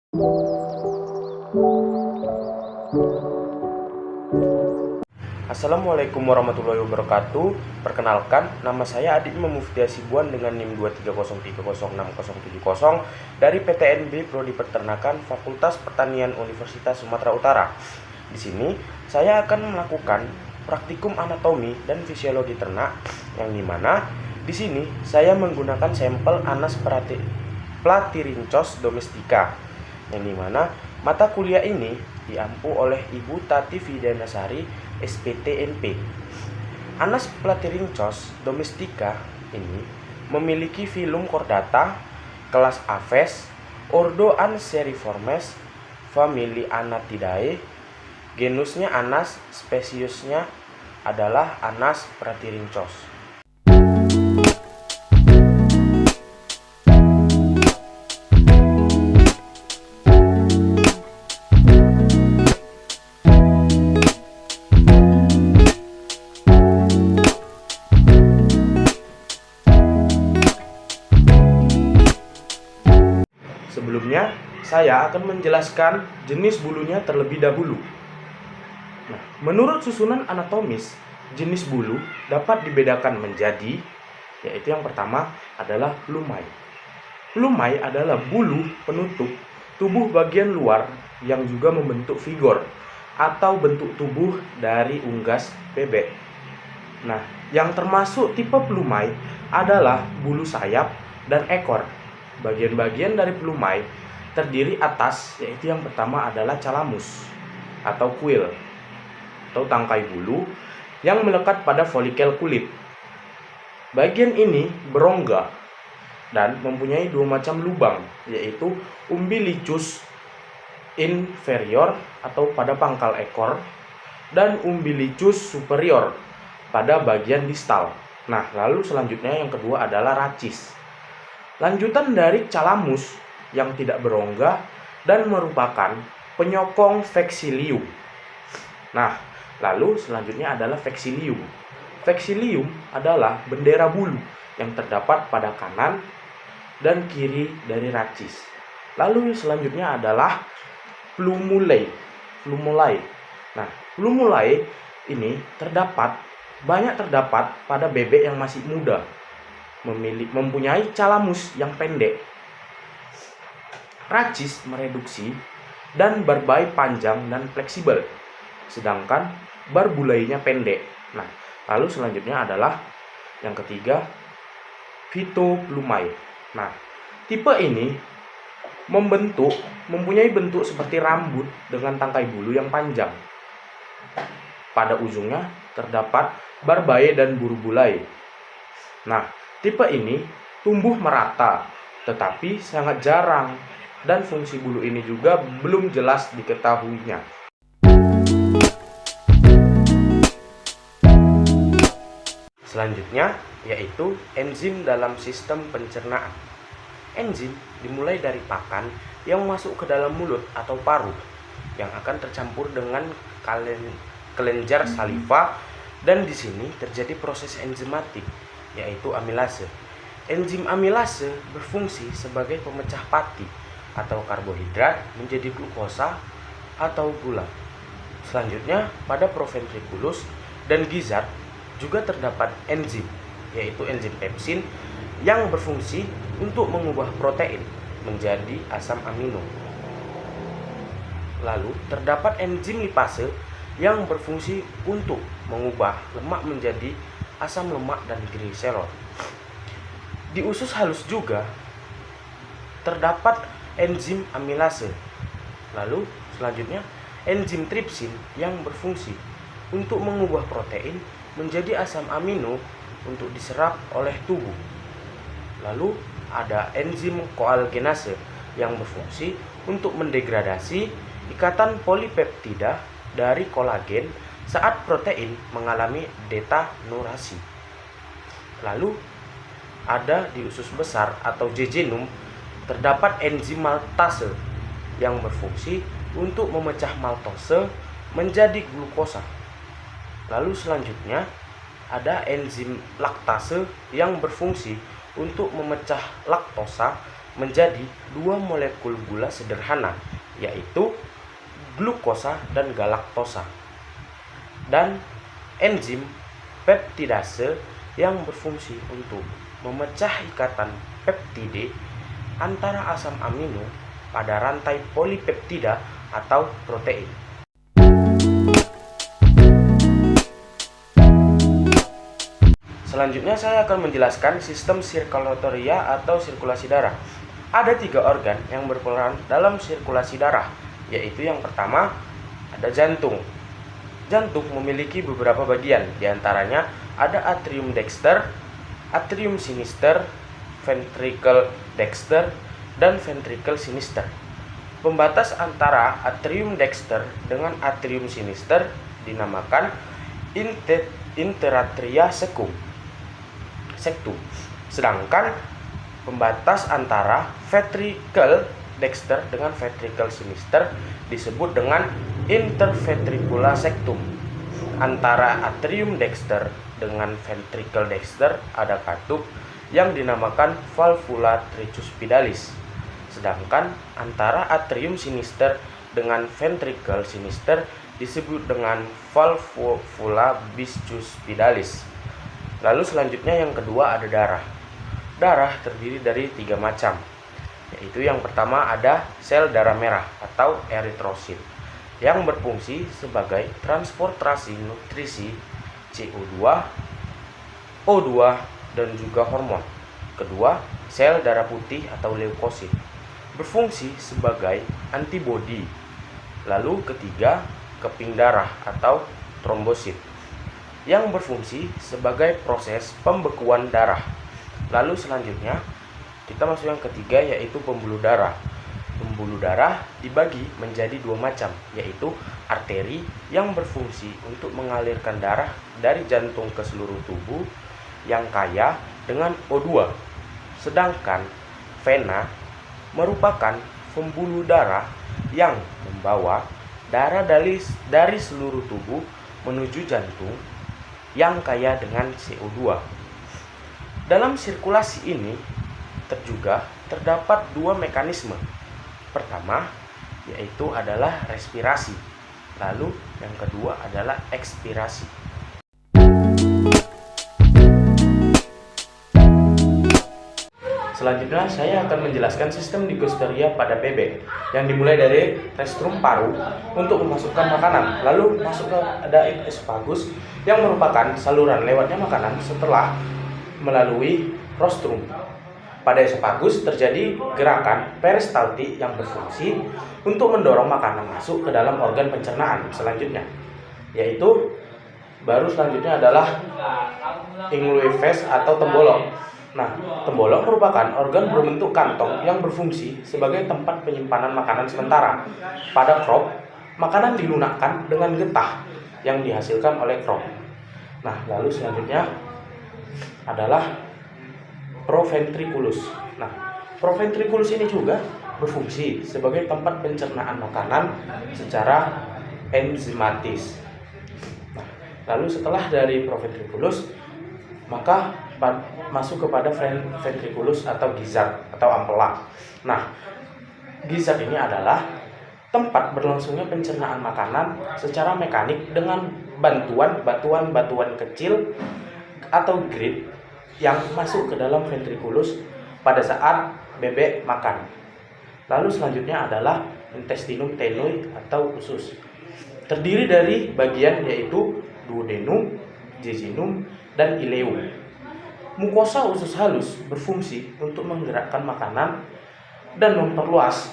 Assalamualaikum warahmatullahi wabarakatuh. Perkenalkan, nama saya Adi Mufti Hasibuan dengan NIM 230306070 dari PTNB Prodi Peternakan Fakultas Pertanian Universitas Sumatera Utara. Di sini saya akan melakukan praktikum anatomi dan fisiologi ternak, yang dimana di sini saya menggunakan sampel Anas Platyrhynchos domestica, yang dimana mata kuliah ini diampu oleh Ibu Tati Vidanasari, SPTNP. Anas Platyrhynchos domestica ini memiliki filum chordata, kelas Aves, ordo Anseriformes, famili Anatidae, genusnya Anas, spesiesnya adalah Anas Platyrhynchos. Sebelumnya, saya akan menjelaskan jenis bulunya terlebih dahulu. Nah, menurut susunan anatomis, jenis bulu dapat dibedakan menjadi, yaitu yang pertama adalah plumai. Plumai adalah bulu penutup tubuh bagian luar yang juga membentuk figor atau bentuk tubuh dari unggas bebek. Nah, yang termasuk tipe plumai adalah bulu sayap dan ekor. Bagian-bagian dari plumai terdiri atas, yaitu yang pertama adalah calamus atau kuil atau tangkai bulu yang melekat pada folikel kulit. Bagian ini berongga dan mempunyai dua macam lubang, yaitu umbilicus inferior atau pada pangkal ekor dan umbilicus superior pada bagian distal. Nah, lalu selanjutnya yang kedua adalah racis. Lanjutan dari calamus yang tidak berongga dan merupakan penyokong vexillium. Nah, lalu selanjutnya adalah vexillium. Vexillium adalah bendera bulu yang terdapat pada kanan dan kiri dari racis. Lalu selanjutnya adalah plumulae. Nah, plumulae ini banyak terdapat pada bebek yang masih muda, mempunyai calamus yang pendek. Racis mereduksi dan barbai panjang dan fleksibel, sedangkan barbulainya pendek. Nah, lalu selanjutnya adalah yang ketiga, phytoplumae. Nah, tipe ini mempunyai bentuk seperti rambut dengan tangkai bulu yang panjang. Pada ujungnya terdapat barbae dan burbulae. Nah, tipe ini tumbuh merata, tetapi sangat jarang, dan fungsi bulu ini juga belum jelas diketahuinya. Selanjutnya, yaitu enzim dalam sistem pencernaan. Enzim dimulai dari pakan yang masuk ke dalam mulut atau paru, yang akan tercampur dengan kelenjar saliva, dan di sini terjadi proses enzimatik, yaitu amilase. Enzim amilase berfungsi sebagai pemecah pati atau karbohidrat menjadi glukosa atau gula. Selanjutnya, pada proventriculus dan gizzard juga terdapat enzim, yaitu enzim pepsin yang berfungsi untuk mengubah protein menjadi asam amino. Lalu, terdapat enzim lipase yang berfungsi untuk mengubah lemak menjadi asam lemak dan gliserol. Di usus halus juga terdapat enzim amilase. Lalu selanjutnya enzim tripsin yang berfungsi untuk mengubah protein menjadi asam amino untuk diserap oleh tubuh. Lalu ada enzim koalgenase yang berfungsi untuk mendegradasi ikatan polipeptida dari kolagen saat protein mengalami detanurasi. Lalu ada di usus besar atau jejunum terdapat enzim maltase yang berfungsi untuk memecah maltose menjadi glukosa. Lalu selanjutnya ada enzim laktase yang berfungsi untuk memecah laktosa menjadi dua molekul gula sederhana, yaitu glukosa dan galaktosa, dan enzim peptidase yang berfungsi untuk memecah ikatan peptide antara asam amino pada rantai polipeptida atau protein. Selanjutnya saya akan menjelaskan sistem sirkulatoria atau sirkulasi darah. Ada 3 organ yang berperan dalam sirkulasi darah, yaitu yang pertama ada jantung. Jantung memiliki beberapa bagian, diantaranya ada atrium dexter, atrium sinister, ventricle dexter, dan ventricle sinister. Pembatas antara atrium dexter dengan atrium sinister dinamakan interatria sectum. Sedangkan pembatas antara ventricle dexter dengan ventricle sinister disebut dengan interventricular sectum. Antara atrium dexter dengan ventricle dexter ada katup yang dinamakan valvula tricuspidalis. Sedangkan antara atrium sinister dengan ventricle sinister disebut dengan valvula bicuspidalis. Lalu selanjutnya yang kedua ada darah. Darah terdiri dari 3 macam, yaitu yang pertama ada sel darah merah atau eritrosit yang berfungsi sebagai transportasi nutrisi CO2, O2, dan juga hormon. Kedua, sel darah putih atau leukosit berfungsi sebagai antibodi. Lalu ketiga, keping darah atau trombosit yang berfungsi sebagai proses pembekuan darah. Lalu selanjutnya kita masuk yang ketiga, yaitu pembuluh darah. Pembuluh darah dibagi menjadi 2 macam, yaitu arteri yang berfungsi untuk mengalirkan darah dari jantung ke seluruh tubuh yang kaya dengan O2. Sedangkan vena merupakan pembuluh darah yang membawa darah dari seluruh tubuh menuju jantung yang kaya dengan CO2. Dalam sirkulasi ini terdapat 2 mekanisme. Pertama yaitu adalah respirasi, lalu yang kedua adalah ekspirasi. Selanjutnya saya akan menjelaskan sistem digosteria pada bebek yang dimulai dari restrum paru untuk memasukkan makanan, lalu masuk ke esophagus yang merupakan saluran lewatnya makanan setelah melalui rostrum. Pada esophagus terjadi gerakan peristaltik yang berfungsi untuk mendorong makanan masuk ke dalam organ pencernaan selanjutnya, yaitu selanjutnya adalah ingloephes atau tembolok. Nah, tembolok merupakan organ berbentuk kantong yang berfungsi sebagai tempat penyimpanan makanan sementara. Pada crop, makanan dilunakkan dengan getah yang dihasilkan oleh crop. Nah, lalu selanjutnya adalah proventriculus. Nah, proventriculus ini juga berfungsi sebagai tempat pencernaan makanan secara enzimatis. Nah, lalu setelah dari proventriculus, maka masuk kepada ventriculus atau gizzard atau ampela. Nah, gizzard ini adalah tempat berlangsungnya pencernaan makanan secara mekanik dengan bantuan batuan kecil atau grit yang masuk ke dalam ventriculus pada saat bebek makan. Lalu selanjutnya adalah intestinum tenui atau usus. Terdiri dari bagian yaitu duodenum, jejunum, dan ileum. Mukosa usus halus berfungsi untuk menggerakkan makanan dan memperluas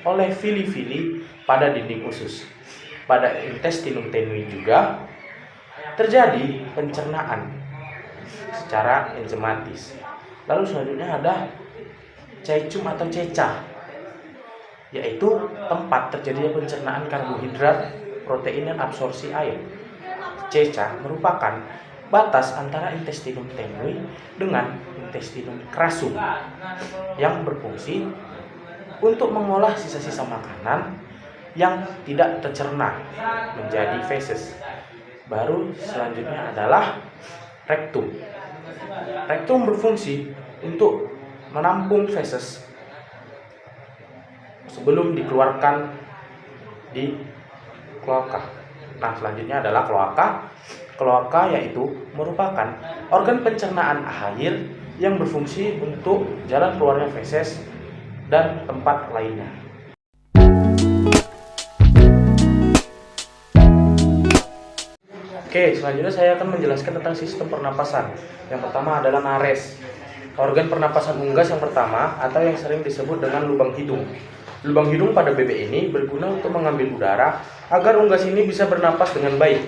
oleh fili-fili pada dinding usus. Pada intestinum tenui juga terjadi pencernaan secara enzimatis. Lalu selanjutnya ada caecum atau ceca, yaitu tempat terjadinya pencernaan karbohidrat, protein, dan absorpsi air. Ceca merupakan batas antara intestinum tenui dengan intestinum crassum yang berfungsi untuk mengolah sisa-sisa makanan yang tidak tercerna menjadi feses. Baru selanjutnya adalah rektum. Rektum berfungsi untuk menampung feses sebelum dikeluarkan di kloaka. Nah, selanjutnya adalah kloaka. Kloaka yaitu merupakan organ pencernaan air yang berfungsi untuk jalan keluarnya feses dan tempat lainnya. Oke, selanjutnya saya akan menjelaskan tentang sistem pernapasan. Yang pertama adalah nares. Organ pernapasan unggas yang pertama atau yang sering disebut dengan lubang hidung. Lubang hidung pada bebek ini berguna untuk mengambil udara agar unggas ini bisa bernapas dengan baik.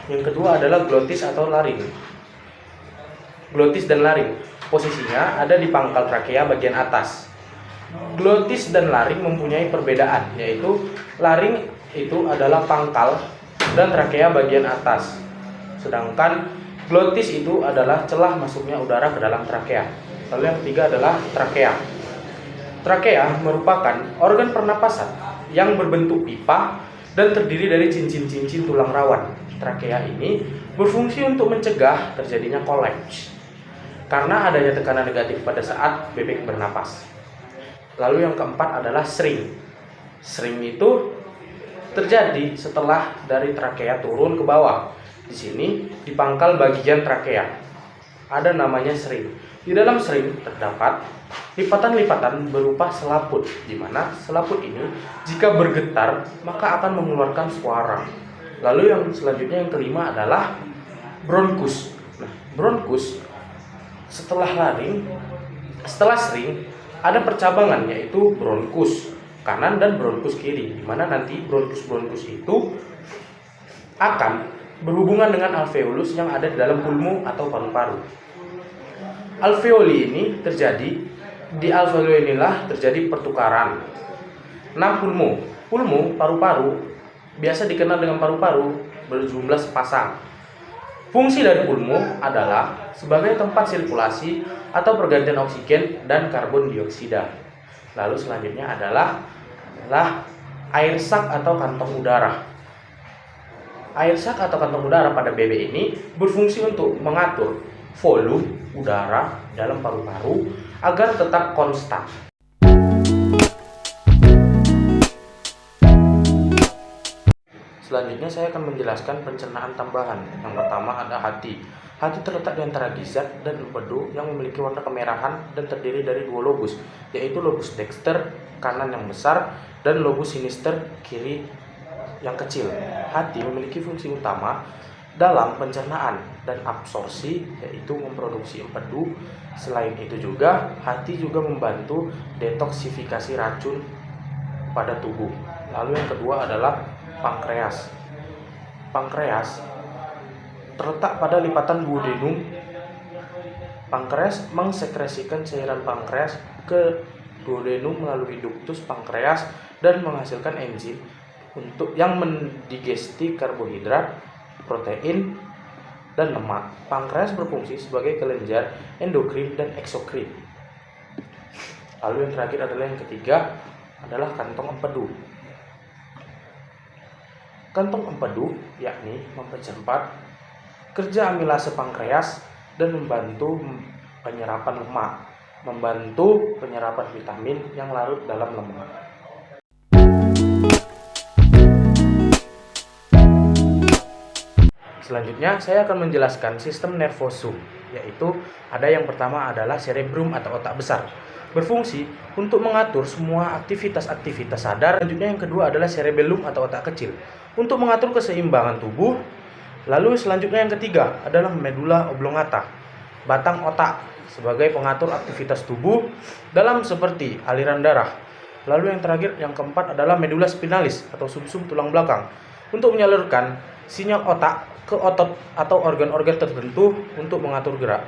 Yang kedua adalah glotis atau laring. Glotis dan laring posisinya ada di pangkal trakea bagian atas. Glotis dan laring mempunyai perbedaan, yaitu laring itu adalah pangkal dan trakea bagian atas. Sedangkan glotis itu adalah celah masuknya udara ke dalam trakea. Lalu yang ketiga adalah trakea. Trakea merupakan organ pernapasan yang berbentuk pipa dan terdiri dari cincin-cincin tulang rawan. Trakea ini berfungsi untuk mencegah terjadinya kolaps karena adanya tekanan negatif pada saat bebek bernapas. Lalu yang keempat adalah sring. Sring itu terjadi setelah dari trakea turun ke bawah. Di sini di pangkal bagian trakea ada namanya sring. Di dalam sring terdapat lipatan-lipatan berupa selaput, di mana selaput ini jika bergetar maka akan mengeluarkan suara. Lalu yang selanjutnya yang kelima adalah bronkus. Nah, bronkus setelah sring ada percabangan, yaitu bronkus kanan dan bronkus kiri, di mana nanti bronkus itu akan berhubungan dengan alveolus yang ada di dalam pulmo atau paru-paru. Alveoli ini di alveoli inilah terjadi pertukaran. Nah, pulmo paru-paru biasa dikenal dengan paru-paru berjumlah sepasang. Fungsi dari pulmo adalah sebagai tempat sirkulasi atau pergantian oksigen dan karbon dioksida. Lalu selanjutnya adalah air sak atau kantong udara. Air sak atau kantong udara pada bebek ini berfungsi untuk mengatur volume udara dalam paru-paru agar tetap konstan. Selanjutnya saya akan menjelaskan pencernaan tambahan. Yang pertama ada hati. Hati terletak di antara gizzard dan empedu yang memiliki warna kemerahan dan terdiri dari dua lobus, yaitu lobus dexter kanan yang besar dan lobus sinister kiri yang kecil. Hati memiliki fungsi utama dalam pencernaan dan absorpsi, yaitu memproduksi empedu. Selain itu juga, hati juga membantu detoksifikasi racun pada tubuh. Lalu yang kedua adalah pankreas. Pankreas terletak pada lipatan duodenum. Pankreas mengsekresikan cairan pankreas ke duodenum melalui duktus pankreas dan menghasilkan enzim untuk yang mendigesti karbohidrat, protein, dan lemak. Pankreas berfungsi sebagai kelenjar endokrin dan eksokrin. Lalu yang terakhir adalah yang ketiga adalah kantong empedu. Kantong empedu yakni mempercepat kerja amilase pankreas dan membantu penyerapan lemak, membantu penyerapan vitamin yang larut dalam lemak. Selanjutnya saya akan menjelaskan sistem nervosum, yaitu ada yang pertama adalah cerebrum atau otak besar, berfungsi untuk mengatur semua aktivitas-aktivitas sadar. Selanjutnya yang kedua adalah cerebellum atau otak kecil, untuk mengatur keseimbangan tubuh. Lalu selanjutnya yang ketiga adalah medulla oblongata, batang otak, sebagai pengatur aktivitas tubuh dalam seperti aliran darah. Lalu yang terakhir yang keempat adalah medulla spinalis atau sumsum tulang belakang, untuk menyalurkan sinyal otak ke otot atau organ-organ tertentu untuk mengatur gerak.